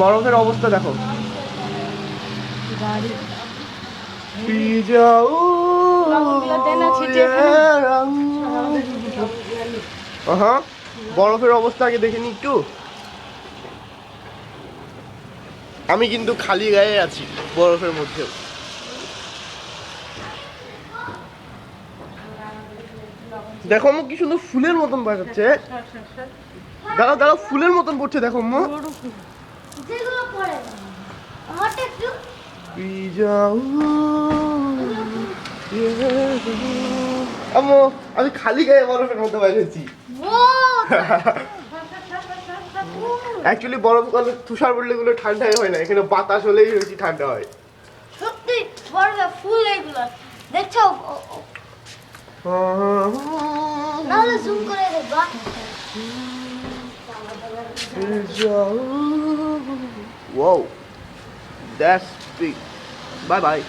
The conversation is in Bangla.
বরফের অবস্থা দেখো। গাড়ি বরফের অবস্থা আগে দেখে নি একটু। আমি কিন্তু খালি গায়ে আছি বরফের মধ্যে। দেখো আম্মু কি সুন্দর ফুলের মতন বাজাচ্ছে। দাঁড়াও দাঁড়াও, ফুলের মতন পড়ছে দেখো আম্মু। আম্মু আমি খালি গায়ে বরফের মধ্যে বাজাচ্ছি। অ্যাকচুয়ালি বরফ গলে তুষার পড়লে গুলো ঠান্ডাই হয় না, এখানে বাতাস হলেই বেশি ঠান্ডা হয়। সত্যি বরফে ফুল এগুলো দেখছো, নাহলে জুম করে দেখবা। Whoa, that's big. Bye bye.